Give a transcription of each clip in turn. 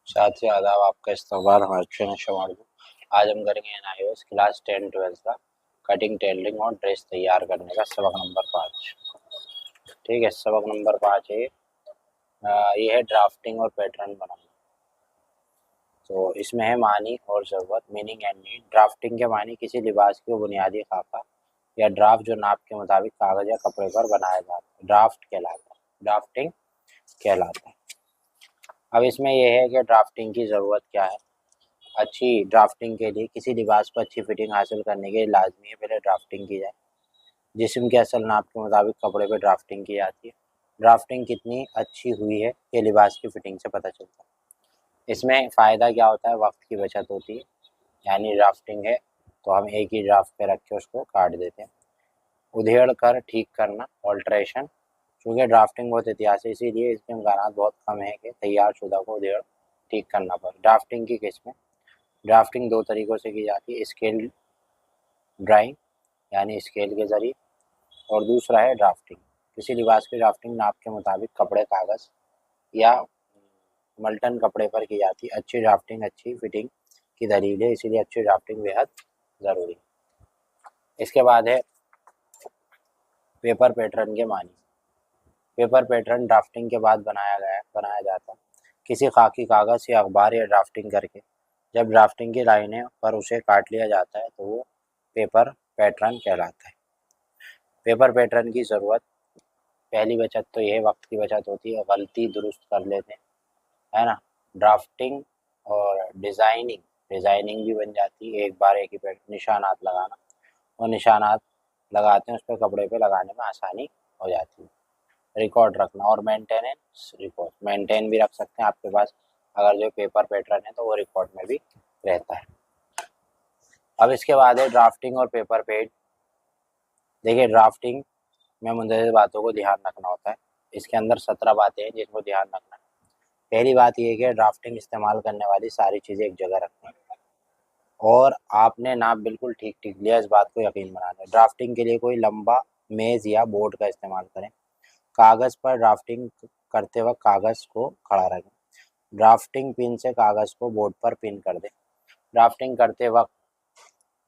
साथ ही आदाब, आपका इस्तेमाल हमारे चैनल शमाल में। आज हम करेंगे एनआईओएस क्लास 10-12 का कटिंग, टेलरिंग और ड्रेस तैयार करने का सबक नंबर 5। ठीक है, सबक नंबर 5 है ये है ड्राफ्टिंग और पैटर्न बनाना। तो इसमें है मानी और ज़रूरत, मीनिंग एंड नीड। ड्राफ्टिंग के मानी किसी लिबास की बुनियादी खाका या ड्राफ्ट जो नाप के मुताबिक कागज या कपड़े पर बनाया जाता है, ड्राफ्ट कहलाता है, ड्राफ्टिंग कहलाता है। अब इसमें यह है कि ड्राफ्टिंग की ज़रूरत क्या है। अच्छी ड्राफ्टिंग के लिए किसी लिबास पर अच्छी फिटिंग हासिल करने के लिए लाजमी है पहले ड्राफ्टिंग की जाए। जिस्म के असल नाप के मुताबिक कपड़े पे ड्राफ्टिंग की जाती है। ड्राफ्टिंग कितनी अच्छी हुई है ये लिबास की फिटिंग से पता चलता है। इसमें फ़ायदा क्या होता है, वक्त की बचत होती है। यानी ड्राफ्टिंग है तो हम एक ही ड्राफ्ट पे रख के उसको काट देते हैं। उधेड़ कर ठीक करना, ऑल्ट्रेशन। चूँकि ड्राफ्टिंग बहुत एहतियात है इसीलिए इसके इम्कान बहुत कम है कि तैयार शुदा को उधेड़ ठीक करना पड़े। ड्राफ्टिंग की किस्में। ड्राफ्टिंग दो तरीक़ों से की जाती है, स्केल ड्राइंग यानी स्केल के ज़रिए, और दूसरा है ड्राफ्टिंग। किसी लिबास की ड्राफ्टिंग नाप के मुताबिक कपड़े, कागज़ या मल्टन कपड़े पर की जाती है। अच्छी ड्राफ्टिंग अच्छी फिटिंग की दलील है, इसीलिए अच्छी ड्राफ्टिंग बेहद ज़रूरी है। इसके बाद है पेपर पैटर्न के मानी। पेपर पैटर्न ड्राफ्टिंग के बाद बनाया जाता है। किसी खाकी कागज़ या अखबार या ड्राफ्टिंग करके जब ड्राफ्टिंग की लाइनें पर उसे काट लिया जाता है तो वो पेपर पैटर्न कहलाता है। पेपर पैटर्न की ज़रूरत, पहली बचत तो ये वक्त की बचत होती है, गलती दुरुस्त कर लेते हैं, है ना। ड्राफ्टिंग और डिज़ाइनिंग भी बन जाती है। एक बार एक ही पैटर्न निशानात लगाना, और निशानात लगाते हैं उस पर कपड़े पे लगाने में आसानी हो जाती है। रिकॉर्ड रखना और मेंटेनेंस, रिकॉर्ड मेंटेन भी रख सकते हैं आपके पास। अगर जो पेपर पैटर्न है तो वो रिकॉर्ड में भी रहता है। अब इसके बाद है ड्राफ्टिंग और पेपर पेड। देखिए, ड्राफ्टिंग में मुंदरज बातों को ध्यान रखना होता है। इसके अंदर 17 बातें हैं जिनको ध्यान रखना है। पहली बात ये है कि ड्राफ्टिंग इस्तेमाल करने वाली सारी चीज़ें एक जगह रखनी है, और आपने नाप बिल्कुल ठीक ठीक लिया, इस बात को यकीन बनाना है। ड्राफ्टिंग के लिए कोई लंबा मेज़ या बोर्ड का इस्तेमाल करें। कागज़ पर ड्राफ्टिंग करते वक्त कागज़ को खड़ा रखें। ड्राफ्टिंग पिन से कागज़ को बोर्ड पर पिन कर दें। ड्राफ्टिंग करते वक्त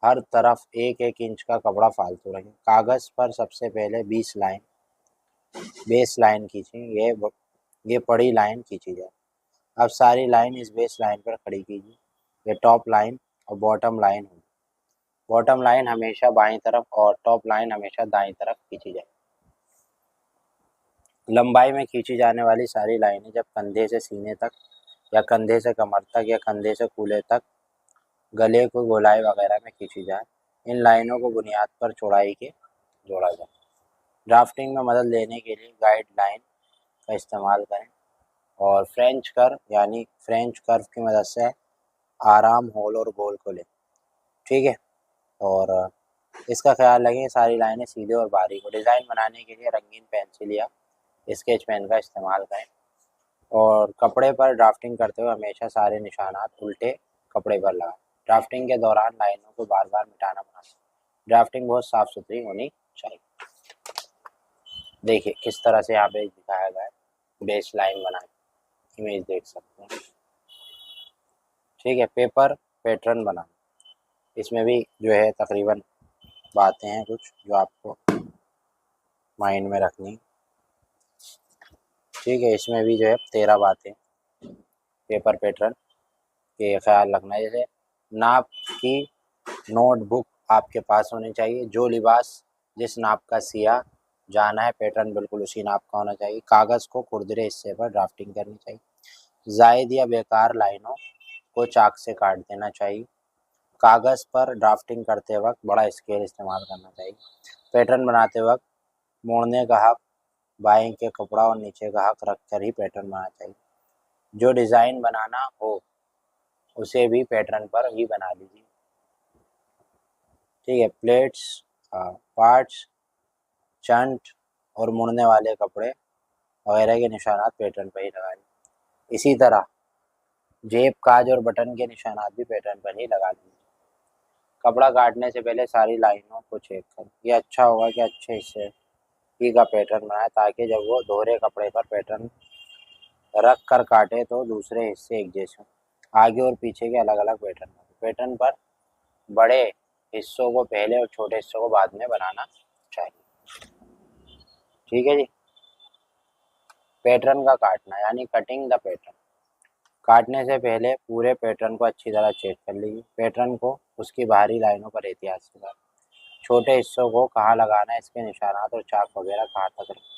हर तरफ 1-1 इंच का कपड़ा फालतू रखें। कागज़ पर सबसे पहले बेस लाइन खींचें, ये पड़ी लाइन खींची जाए। अब सारी लाइन इस बेस लाइन पर खड़ी कीजिए। ये टॉप लाइन और बॉटम लाइन होगी। बॉटम लाइन हमेशा बाईं तरफ और टॉप लाइन हमेशा दाईं तरफ खींची जाए। लंबाई में खींची जाने वाली सारी लाइनें जब कंधे से सीने तक या कंधे से कमर तक या कंधे से कूल्हे तक, गले को गोलाई वगैरह में खींची जाए, इन लाइनों को बुनियाद पर चौड़ाई के जोड़ा जाए। ड्राफ्टिंग में मदद लेने के लिए गाइडलाइन का इस्तेमाल करें, और फ्रेंच कर्व की मदद से आराम होल और गोल को लें। ठीक है, और इसका ख्याल रखें सारी लाइनें सीधे और बारीक हो। डिज़ाइन बनाने के लिए रंगीन पेंसिल या स्केच पेन का इस्तेमाल करें, और कपड़े पर ड्राफ्टिंग करते हुए हमेशा सारे निशानात उल्टे कपड़े पर लगाएं। ड्राफ्टिंग के दौरान लाइनों को बार बार मिटाना मुनासिब। ड्राफ्टिंग बहुत साफ़ सुथरी होनी चाहिए। देखिए किस तरह से यहाँ पे दिखाया गया है, बेस लाइन बना के इमेज देख सकते हैं। ठीक है, पेपर पैटर्न बनाना, इसमें भी जो है तकरीबन बातें हैं कुछ जो आपको माइंड में रखनी। ठीक है, इसमें भी जो है 13 बातें पेपर पैटर्न के ख्याल रखना है। जैसे नाप की नोटबुक आपके पास होनी चाहिए। जो लिबास जिस नाप का सिया जाना है, पैटर्न बिल्कुल उसी नाप का होना चाहिए। कागज़ को खुरदरे हिस्से पर ड्राफ्टिंग करनी चाहिए। जायद या बेकार लाइनों को चाक से काट देना चाहिए। कागज़ पर ड्राफ्टिंग करते वक्त बड़ा स्केल इस्तेमाल करना चाहिए। पैटर्न बनाते वक्त मोड़ने का हक बाएं के कपड़ा और नीचे का हक रख कर ही पैटर्न बनाना चाहिए। जो डिज़ाइन बनाना हो उसे भी पैटर्न पर ही बना लीजिए। ठीक है, प्लेट्स, पार्ट्स, चंट और मुड़ने वाले कपड़े वगैरह के निशानात पैटर्न पर ही लगा लीजिए। इसी तरह जेब, काज और बटन के निशानात भी पैटर्न पर ही लगा लीजिए। कपड़ा काटने से पहले सारी लाइनों को चेक करें। ये अच्छा होगा कि अच्छे हिस्से ही का पैटर्न बनाए, ताकि जब वो दोहरे कपड़े पर पैटर्न रख कर काटे तो दूसरे हिस्से एक जैसे, आगे और पीछे के अलग अलग पैटर्न। पैटर्न पर बड़े हिस्सों को पहले और छोटे हिस्सों को बाद में बनाना चाहिए। ठीक है जी। पैटर्न का काटना यानी कटिंग द पैटर्न। काटने से पहले पूरे पैटर्न को अच्छी तरह चेक कर लीजिए। पैटर्न को उसकी बाहरी लाइनों पर एहतियात से काटें। छोटे हिस्सों को कहाँ लगाना है, इसके निशानात और चाक वगैरह कहाँ तक रखें।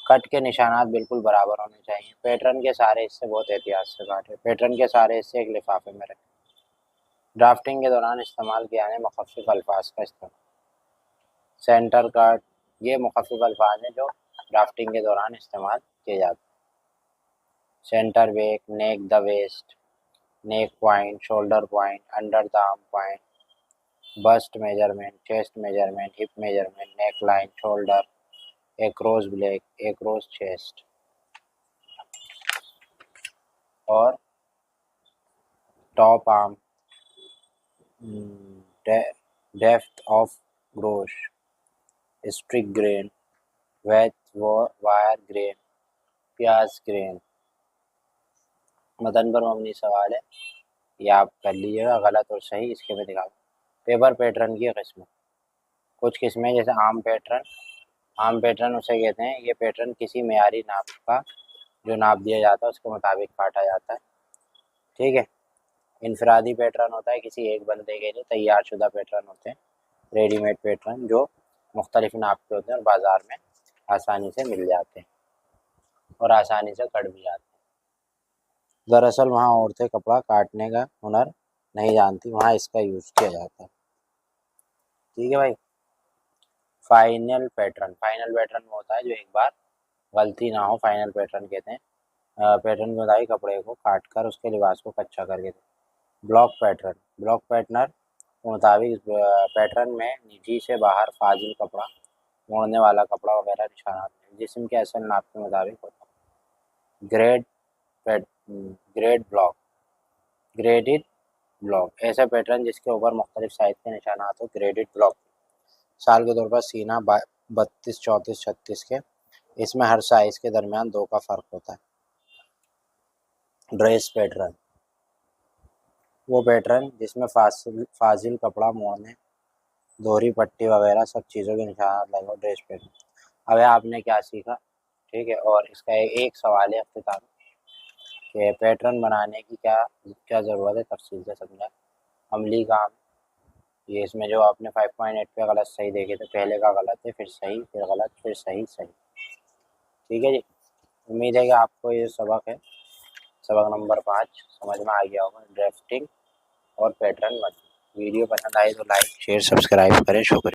कट के निशानात बिल्कुल बराबर होने चाहिए। पैटर्न के सारे हिस्से बहुत एहतियात से काटें। पैटर्न के सारे हिस्से एक लिफाफे में रखें। ड्राफ्टिंग के दौरान इस्तेमाल किए जाने मुखफ़िफ़ अल्फाज का इस्तेमाल। सेंटर कट, ये मुखफ़िफ़ अल्फाज हैं जो ड्राफ्टिंग के दौरान इस्तेमाल किए जाते हैं। Centre back, neck the waist, neck point, shoulder point, under the arm point, bust measurement, chest measurement, hip measurement, neck line, shoulder, across back, across chest और top arm, depth of crotch, straight grain, वेथ वायर grain, bias grain. मतन पर मबनी सवाल है, ये आप कर लीजिएगा, गलत और सही इसके में दिखा। पेपर पैटर्न की किस्में, कुछ किस्में जैसे आम पैटर्न। आम पैटर्न उसे कहते हैं, ये पैटर्न किसी मेयारी नाप का जो नाप दिया जाता है उसके मुताबिक काटा जाता है। ठीक है। इनफरादी पैटर्न होता है, किसी एक बंदे के लिए तैयार शुदा पैटर्न होते हैं। रेडीमेड पैटर्न जो मुख्तलिफ नाप के होते हैं और बाज़ार में आसानी से मिल जाते हैं और आसानी से कट भी जाते हैं। दरअसल वहाँ औरतें कपड़ा काटने का हुनर नहीं जानती, वहाँ इसका यूज़ किया जाता है। ठीक है भाई। फाइनल पैटर्न, फाइनल पैटर्न में होता है जो एक बार गलती ना हो, फाइनल पैटर्न कहते हैं। पैटर्न के मुताबिक कपड़े को काट कर उसके लिबास को कच्चा करके दें। ब्लॉक पैटर्न, ब्लॉक पैटर्न के मुताबिक पैटर्न में नीचे से बाहर फाजिल कपड़ा, मोड़ने वाला कपड़ा वगैरह निशानात जिस्म के असल नाप के मुताबिक होता है। ग्रेड ब्लॉक, ग्रेडेड ब्लॉक, ऐसा पैटर्न जिसके ऊपर मुख्तलिफ साइज के निशानात हो, ग्रेडेड ब्लॉक। साल के तौर पर सीना 32, 34, 36 के, इसमें हर साइज के दरमियान 2 का फ़र्क होता है। ड्रेस पैटर्न, वो पैटर्न जिसमें फाजिल कपड़ा मोड़ने, दोहरी पट्टी वगैरह सब चीज़ों के निशानात लगे हो, ड्रेस पैटर्न। अब आपने क्या सीखा, ठीक है। और इसका एक सवाल है अख्तिताम कि पैटर्न बनाने की क्या क्या ज़रूरत है, तफसील से समझा। अमली काम, ये इसमें जो आपने 5.8 पे गलत सही देखे थे, पहले का गलत है, फिर सही, फिर गलत, फिर सही, सही। ठीक है जी। उम्मीद है कि आपको ये सबक है, सबक नंबर 5 समझ में आ गया होगा, ड्राफ्टिंग और पैटर्न बना। वीडियो पसंद आए तो लाइक शेयर सब्सक्राइब करें। शुक्रिया।